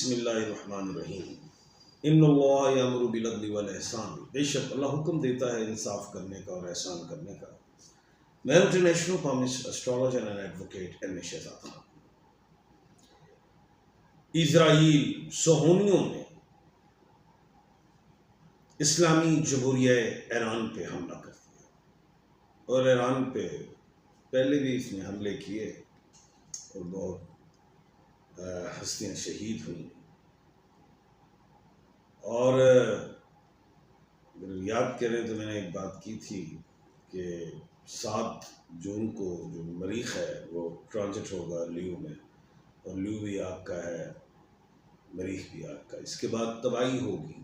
बिस्मिल्लाहिर्रहमानिर्रहीम। इन्नल्लाह यअमुरु बिल अदलि वल इहसान। बेशक अल्लाह हुक्म देता है इंसाफ करने का और एहसान करने का। मैं इंटरनेशनल कॉमिस्ट astrologer and advocate M A Shahzad Khan. Israel सोहनियों ने इस्लामी जमहूरिया ईरान पे हमला कर दिया और ईरान पे पहले भी इसने हमले किए और बहुत हस्तियाँ शहीद हुई। और याद करें तो मैंने एक बात की थी कि 7 जून को जो मरीख है वो ट्रांजिट होगा ल्यू में, और ल्यू भी आग का है, मरीख भी आग का। इसके बाद तबाही होगी।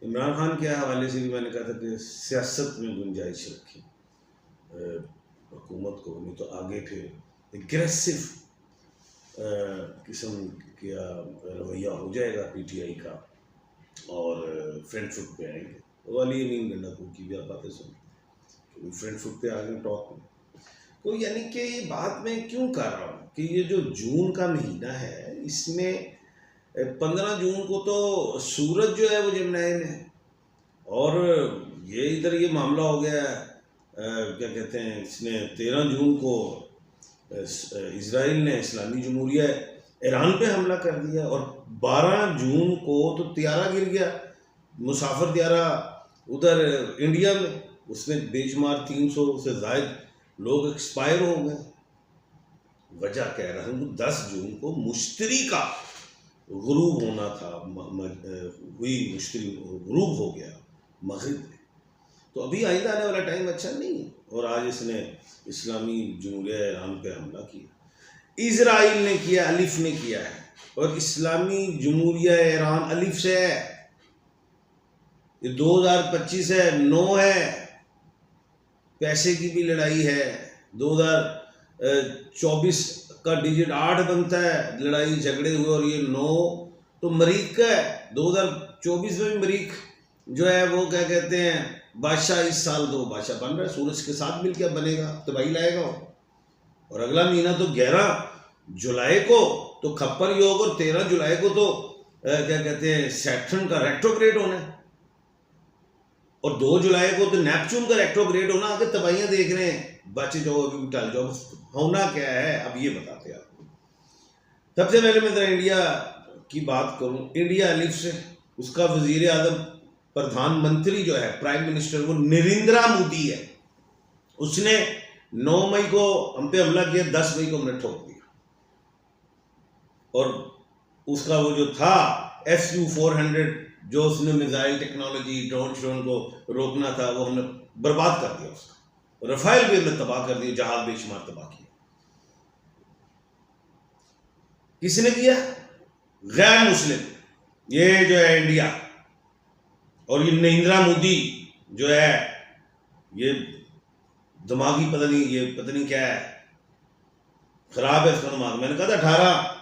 इमरान खान के हवाले से भी मैंने कहा था कि सियासत में गुंजाइश रखी हुकूमत को, नहीं तो आगे फिर एग्रेसिव किस्म का रवैया हो जाएगा PTI का और फ्रंट फुट पे आएंगे। वो वाली अमीन गंडापुर की भी आप बातें सुन, क्योंकि फ्रंट फुट पे आ गए टॉप में। तो यानी कि ये बात मैं क्यों कर रहा हूँ कि ये जो जून का महीना है, इसमें 15 जून को तो सूरज जो है वो जमनाई में है, और ये इधर ये मामला हो गया क्या कहते हैं, इसने 13 जून को इजराइल ने इस्लामी जमहूरिया ईरान पे हमला कर दिया, और 12 जून को तो त्यारा गिर गया, मुसाफिर त्यारा उधर इंडिया में, उसमें बेशुमार 300 से ज़ायद लोग एक्सपायर हो गए। वजह कह रहा हूँ 10 जून को मुश्तरी का गुरूब होना था, हुई मुश्तरी गुरूब हो गया मगरिब में। तो अभी आइंदा आने वाला टाइम अच्छा नहीं है, और आज इसने इस्लामी जमहूरिया ईरान पे हमला किया। इजराइल ने किया, अलिफ ने किया है, और इस्लामी जमहूरिया ईरान अलिफ से है। ये 2025 है, 9 है, पैसे की भी लड़ाई है। 2024 का डिजिट 8 बनता है, लड़ाई झगड़े हुए, और ये 9 तो मरीख का है। 2024 में भी मरीख जो है वो क्या कहते हैं बादशाह, इस साल तो बादशाह बन रहा है, सूरज के साथ मिलकर बनेगा, तबाही लाएगा। और अगला महीना तो 11 जुलाई को तो खप्पर योग, और 13 जुलाई को तो क्या कहते हैं सैटर्न का रेट्रोग्रेड होना है, और 2 जुलाई को तो नेपच्यून का रेट्रोग्रेड होना। आगे तबाहियां देख रहे हैं, बचे जाओ अभी टल जाओ, होना क्या है अब ये बताते हैं आपको। सबसे पहले मैं इंडिया की बात करूं, इंडिया अलिफ से उसका वजीर आजम प्रधानमंत्री जो है प्राइम मिनिस्टर वो नरेंद्र मोदी है। उसने 9 मई को हम पे हमला किया, 10 मई को हमने ठोक दिया, और उसका वो जो था Su-400 जो उसने मिसाइल टेक्नोलॉजी ड्रोन को रोकना था, वो हमने बर्बाद कर दिया उसका। रफाइल भी हमने तबाह कर दिया, जहाज बेशुमार तबाह किया। किसने किया? गैर मुस्लिम, ये जो है इंडिया, और ये नरेंद्र मोदी जो है ये दिमागी पता नहीं क्या है, खराब है इसका दिमाग। मैंने कहा था 18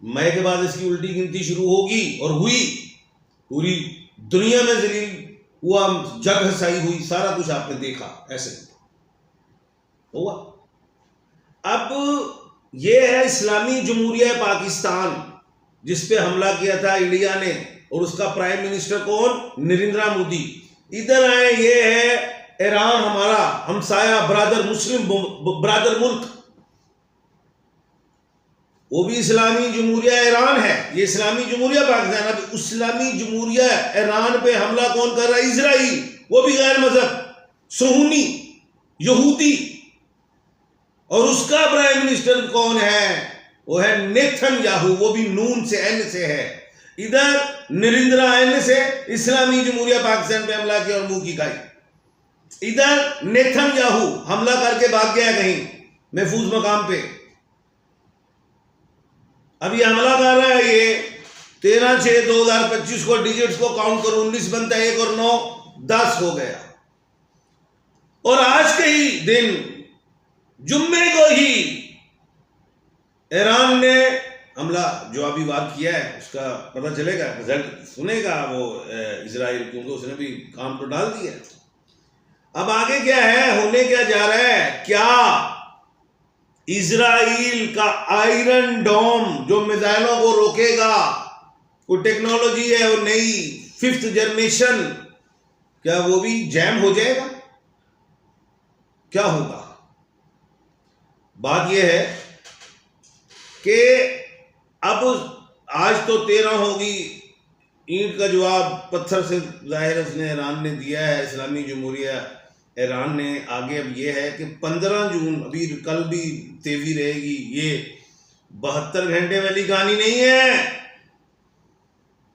मई के बाद इसकी उल्टी गिनती शुरू होगी, और हुई। पूरी दुनिया में जलील हुआ, जग हसाई हुई, सारा कुछ आपने देखा, ऐसे हुआ। अब ये है इस्लामी जमहूरिया पाकिस्तान, जिस पे हमला किया था इंडिया ने, और उसका प्राइम मिनिस्टर कौन? नरेंद्र मोदी। इधर आए, ये है ईरान, हमारा हमसाया ब्रादर मुस्लिम ब्रादर मुल्क, वो भी इस्लामी जमहूरिया ईरान है, ये इस्लामी जमहूरिया पाकिस्तान। अब इस्लामी जमहूरिया ईरान पे हमला कौन कर रहा है? इजराइल, वो भी गैर मजहब सुन्नी यहूदी, और उसका प्राइम मिनिस्टर कौन है? वो है नेतन्याहू, वो भी नून से, N से है। इधर नरेंद्र N से इस्लामी जमहूरिया पाकिस्तान पे हमला किया और मुंह की खाई। इधर नेतन्याहू हमला करके भाग गया कहीं महफूज मकाम पे। अब ये हमला कर रहा है, ये 13/6/2025 को डिजिट्स को काउंट करो, 19 बनता है, 1 और 9 10 हो गया। और आज के ही दिन जुम्मे को ही ईरान ने हमला जवाबी वार किया है। उसका पता चलेगा, रिजल्ट सुनेगा वो इजराइल, क्योंकि उसने भी काम तो डाल दिया। अब आगे क्या है, होने क्या जा रहा है? क्या इजराइल का आयरन डोम जो मिसाइलों को रोकेगा, कोई टेक्नोलॉजी है वो नई 5th जनरेशन, क्या वो भी जैम हो जाएगा? क्या होगा? बात यह है कि अब आज तो 13 होगी, ईंट का जवाब पत्थर से जाहिर उसने ईरान ने दिया है, इस्लामी जमहूरिया ईरान ने। आगे अब ये है कि 15 जून, अभी कल भी तेजी रहेगी। ये 72 घंटे वाली कहानी नहीं है,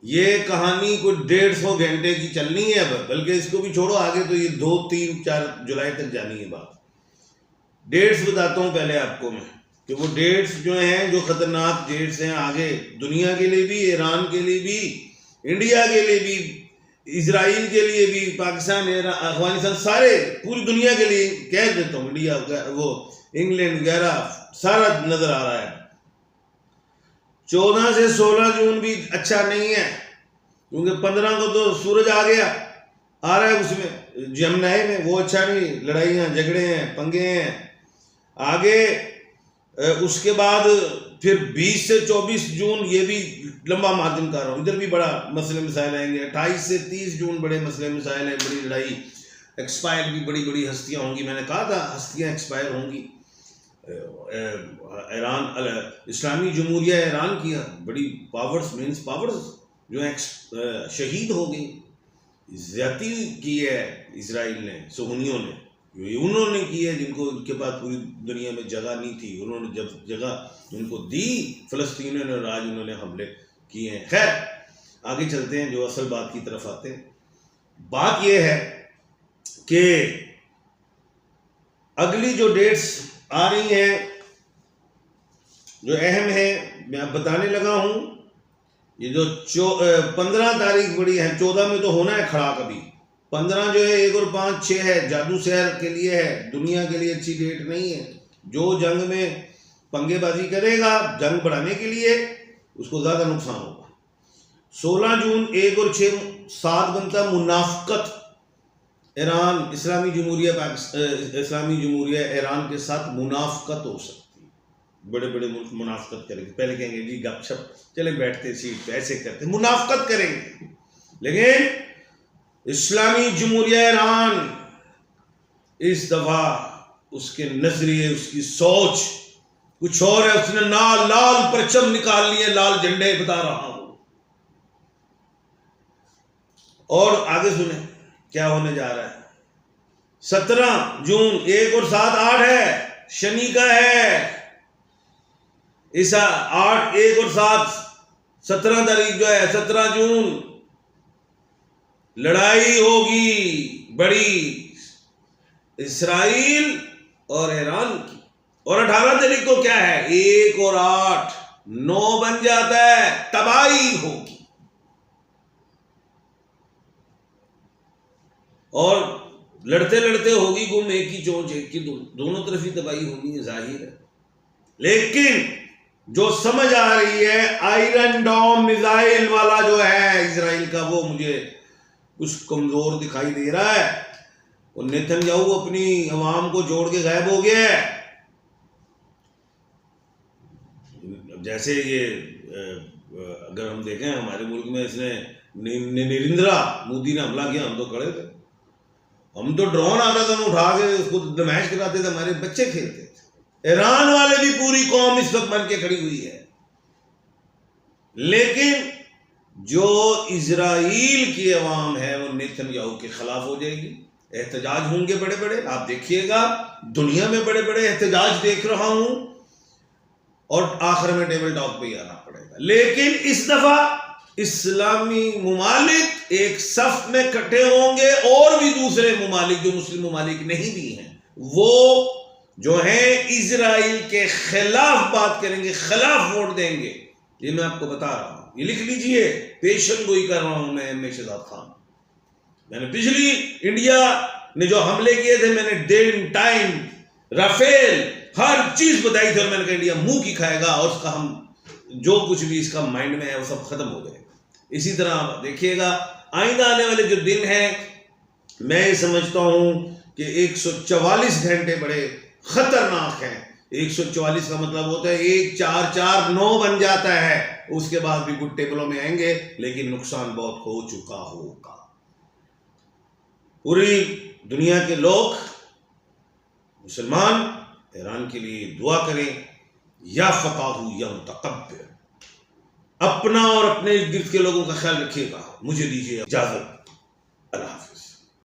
ये कहानी कुछ 150 घंटे की चलनी है अब, बल्कि इसको भी छोड़ो आगे, तो ये 2, 3, 4 जुलाई तक जानी है बात। डेट्स बताता हूँ पहले आपको मैं, कि वो डेट्स जो हैं, जो खतरनाक डेट्स हैं आगे दुनिया के लिए भी, ईरान के लिए भी, इंडिया के लिए भी, इजराइल के लिए भी, पाकिस्तान, अफगानिस्तान, सारे पूरी दुनिया के लिए कह देता हूँ। इंडिया, वो इंग्लैंड वगैरह सारा नजर आ रहा है। 14 से 16 जून भी अच्छा नहीं है, क्योंकि 15 को तो सूरज आ रहा है उसमें जमुनाई में, वो अच्छा नहीं, लड़ाइयाँ झगड़े हैं, पंगे हैं। आगे उसके बाद फिर 20 से 24 जून, ये भी लंबा मार्जिन कर रहा हूँ, इधर भी बड़ा मसले मसाइल आएंगे। 28 से 30 जून बड़े मसले मसाइल हैं, बड़ी लड़ाई, एक्सपायर भी बड़ी बड़ी हस्तियाँ होंगी। मैंने कहा था हस्तियाँ एक्सपायर होंगी। ईरान, इस्लामी जमहूरिया ईरान की बड़ी पावर्स, मीन्स पावर्स जो है शहीद हो गई। ज्यादती की है इसराइल ने, सुहनियों ने, उन्होंने की है जिनको, उनके पास पूरी दुनिया में जगह नहीं थी, उन्होंने जब जगह उनको दी फ़लस्तीनियों ने, और आज उन्होंने हमले किए हैं। खैर आगे चलते हैं, जो असल बात की तरफ आते हैं। बात यह है कि अगली जो डेट्स आ रही हैं, जो अहम है, मैं अब बताने लगा हूं। ये जो 15 तारीख बड़ी है, 14 में तो होना है खड़ा कभी, 15 जो है 1 और 5, 6 है, जादू शहर के लिए है, दुनिया के लिए अच्छी डेट नहीं है। जो जंग में पंगेबाजी करेगा जंग बढ़ाने के लिए, उसको ज़्यादा नुकसान होगा। 16 जून 1 और 6, 7 बनता मुनाफकत। ईरान, इस्लामी जमहूरिया ईरान के साथ मुनाफकत हो सकती है। बड़े बड़े मुल्क मुनाफकत करेंगे, पहले कहेंगे जी गपशप, चले बैठते सीट पे, ऐसे करते, मुनाफकत करेंगे। लेकिन इस्लामी जमहूरिया ईरान इस दफा उसके नजरिए, उसकी सोच कुछ और है। उसने लाल परचम निकाल लिए, लाल झंडे, बता रहा हूं। और आगे सुने क्या होने जा रहा है। 17 जून 1 और 7, 8 है, शनि का है। इस 8, 1 और 7, 17 तारीख जो है, 17 जून लड़ाई होगी बड़ी, इसराइल और ईरान की। और 18 तारीख को क्या है, 1 और 8, 9 बन जाता है, तबाही होगी। और लड़ते लड़ते होगी गुम, एक की चोंच एक की, दोनों तरफ ही तबाही होनी है, जाहिर है। लेकिन जो समझ आ रही है, आयरन डोम मिसाइल वाला जो है इजराइल का, वो मुझे कुछ कमजोर दिखाई दे रहा है। और नेतन्याहू अपनी अवाम को जोड़ के गायब हो गया है। जैसे ये अगर हम देखें, हमारे मुल्क में इसने नरेंद्र मोदी ने हमला किया, हम तो खड़े थे, हम तो ड्रोन आता था, हम उठा के उसको नमाइश कराते थे, हमारे बच्चे खेलते थे। ईरान वाले भी पूरी कौम इस वक्त बन के खड़ी हुई है। लेकिन जो इजराइल की अवाम है वो नेतन्याहू के खिलाफ हो जाएगी। एहतजाज होंगे बड़े बड़े, आप देखिएगा, दुनिया में बड़े बड़े एहतजाज देख रहा हूं, और आखिर में टेबल टॉक पे ही आना पड़ेगा। लेकिन इस दफा इस्लामी मुमालिक एक सफ में इकट्ठे होंगे, और भी दूसरे मुमालिक जो मुस्लिम मुमालिक नहीं भी हैं, वो जो हैं इजराइल के खिलाफ बात करेंगे, खिलाफ वोट देंगे। ये मैं आपको बता रहा हूं, ये लिख लीजिए, पेशन गोई कर रहा हूं मैं, एम ए शहजाद खान। मैंने पिछली इंडिया ने जो हमले किए थे, मैंने दिन टाइम राफेल हर चीज बताई थी, और मैंने कहा इंडिया मुंह की खाएगा, और उसका हम जो कुछ भी इसका माइंड में है वो सब खत्म हो जाएगा। इसी तरह आप देखिएगा, आइंदा आने वाले जो दिन हैं, मैं ये समझता हूं कि 144 घंटे बड़े खतरनाक हैं। 144 का मतलब होता है 1449 बन जाता है। उसके बाद भी गुड टेबलों में आएंगे, लेकिन नुकसान बहुत हो चुका होगा। पूरी दुनिया के लोग, मुसलमान ईरान के लिए दुआ करें, या फताहु यंतकब्बिर। अपना और अपने इर्द गिर्द के लोगों का ख्याल रखिएगा। मुझे दीजिए इजाजत।